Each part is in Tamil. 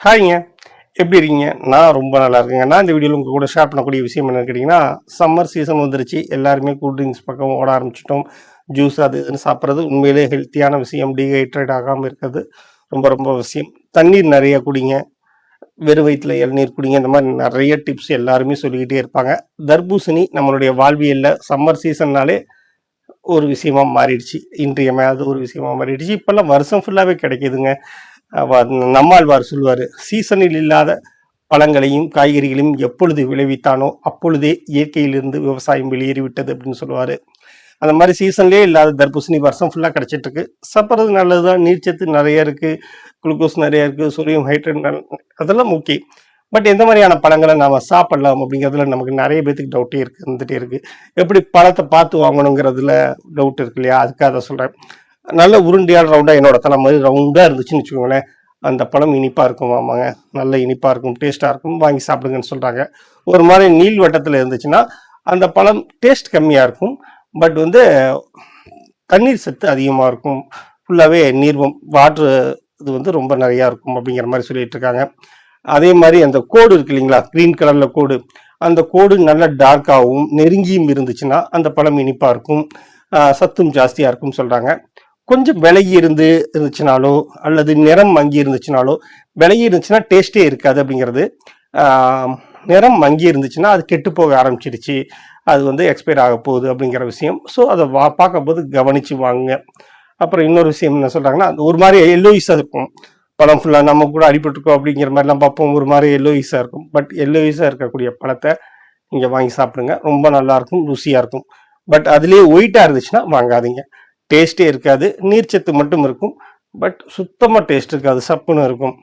ஹாய்ங்க, எப்படி இருக்கீங்க? நான் ரொம்ப நல்லா இருக்கேங்க. நான் இந்த வீடியோவில் உங்கள் கூட ஷேர் பண்ணக்கூடிய விஷயம் என்னன்னு கேட்டிங்கன்னா, சம்மர் சீசன் வந்துருச்சு. எல்லாருமே கூல் ட்ரிங்க்ஸ் பக்கம் ஓட ஆரம்பிச்சிட்டோம். ஜூஸ் அது இதுன்னு சாப்பிட்றது உண்மையிலே ஹெல்த்தியான விஷயம். டீஹைட்ரேட் ஆகாமல் இருக்கிறது ரொம்ப ரொம்ப அவசியம். தண்ணீர் நிறைய குடிங்க. வெறும் வயிற்றுல இளநீர் குடிங்க. இந்த மாதிரி நிறைய டிப்ஸ் எல்லாருமே சொல்லிக்கிட்டே இருப்பாங்க. தர்பூசணி நம்மளுடைய வாழ்வியலில் சம்மர் சீசன்னாலே ஒரு விஷயமா மாறிடுச்சு. இன்றியமையாத ஒரு விஷயமா மாறிடுச்சு. இப்போல்லாம் வருஷம் ஃபுல்லாகவே கிடைக்கிதுங்க. நம்மாழ்வார் சொல்லுவார், சீசனில் இல்லாத பழங்களையும் காய்கறிகளையும் எப்பொழுது விளைவித்தானோ அப்பொழுதே இயற்கையிலிருந்து விவசாயம் வெளியேறிவிட்டது அப்படின்னு சொல்லுவார். அந்த மாதிரி சீசன்லேயே இல்லாத தர்பூசணி வருஷம் ஃபுல்லாக கிடைச்சிட்டு இருக்கு. சாப்பிட்றது நல்லது தான். நீர்ச்சத்து நிறைய இருக்குது, குளுக்கோஸ் நிறைய இருக்குது, சோடியம் ஹைட்ரேட் அதெல்லாம் ஓகே. பட் எந்த மாதிரியான பழங்களை நாம் சாப்பிடலாம் அப்படிங்கிறதுல நமக்கு நிறைய பேத்துக்கு டவுட்டே இருந்துகிட்டே இருக்குது. எப்படி பழத்தை பார்த்து வாங்கணுங்கிறதுல டவுட் இருக்கு இல்லையா? அதுக்காக அதை சொல்கிறேன். நல்ல உருண்டையால் ரவுண்டாக என்னோட தலை மாதிரி ரவுண்டாக இருந்துச்சுன்னு வச்சுக்கோங்களேன், அந்த பழம் இனிப்பாக இருக்கும். ஆமாங்க, நல்ல இனிப்பாக இருக்கும், டேஸ்ட்டாக இருக்கும், வாங்கி சாப்பிடுங்கன்னு சொல்கிறாங்க. ஒரு மாதிரி நீள் வட்டத்தில் இருந்துச்சுன்னா அந்த பழம் டேஸ்ட் கம்மியாக இருக்கும், பட் தண்ணீர் சத்து அதிகமாக இருக்கும். ஃபுல்லாகவே நீர்வம் வாட்ரு இது ரொம்ப நிறையா இருக்கும் அப்படிங்கிற மாதிரி சொல்லிட்டு இருக்காங்க. அதே மாதிரி அந்த கோடு இருக்கு இல்லைங்களா, க்ரீன் கலரில் கோடு, அந்த கோடு நல்ல டார்க்காகவும் நெருங்கியும் இருந்துச்சுன்னா அந்த பழம் இனிப்பாக இருக்கும், சத்தும் ஜாஸ்தியாக இருக்கும்னு சொல்கிறாங்க. கொஞ்சம் விலகி இருந்துச்சுனாலோ அல்லது நிறம் மங்கி இருந்துச்சுனாலோ, விலகி இருந்துச்சுன்னா டேஸ்ட்டே இருக்காது அப்படிங்கிறது. நிறம் மங்கி இருந்துச்சுன்னா அது கெட்டு போக ஆரம்பிச்சிடுச்சு, அது எக்ஸ்பயர் ஆக போகுது அப்படிங்கிற விஷயம். ஸோ அதை பார்க்கும்போது கவனித்து வாங்குங்க. அப்புறம் இன்னொரு விஷயம் என்ன சொல்கிறாங்கன்னா, ஒரு மாதிரி எல்லோயிஸாக இருக்கும் பழம் ஃபுல்லாக. நம்ம கூட அடிபட்டுருக்கோம் அப்படிங்கிற மாதிரிலாம் பார்ப்போம், ஒரு மாதிரி எல்லோயிஸாக இருக்கும். பட் எல்லோயிஸாக இருக்கக்கூடிய பழத்தை நீங்கள் வாங்கி சாப்பிடுங்க, ரொம்ப நல்லாயிருக்கும், ருசியாக இருக்கும். பட் அதுலேயே ஒயிட்டாக இருந்துச்சுன்னா வாங்காதீங்க, டேஸ்ட்டே இருக்காது, நீர்ச்சத்து மட்டும் இருக்கும், பட் சுத்தமாக டேஸ்ட் இருக்காது, சப்புன்னு இருக்கும்.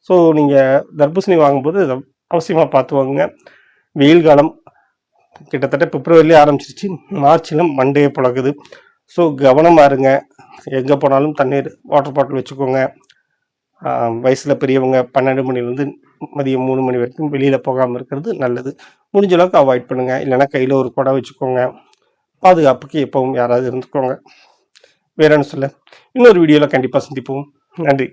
ஸோ நீங்கள் தர்பூசணி வாங்கும்போது அவசியமாக பார்த்து வாங்குங்க. வெயில் காலம் கிட்டத்தட்ட பிப்ரவரியிலே ஆரம்பிச்சிருச்சு, மார்ச்சில் மண்டையை பழகுது. ஸோ கவனமாக இருங்க. எங்கே போனாலும் தண்ணீர் வாட்டர் பாட்டில் வச்சுக்கோங்க. வயசில் பெரியவங்க 12 மணிலேருந்து மதியம் 3 மணி வரைக்கும் வெளியில் போகாமல் இருக்கிறது நல்லது. முடிஞ்ச அளவுக்கு அவாய்ட் பண்ணுங்கள். இல்லைன்னா கையில் ஒரு குடம் வச்சுக்கோங்க. பாதுகாப்புக்கு எப்பவும் யாராவது இருந்துக்கோங்க. வேற என்ன சொல்ல, இன்னொரு வீடியோவில் கண்டிப்பாக சந்திப்போம். நன்றி.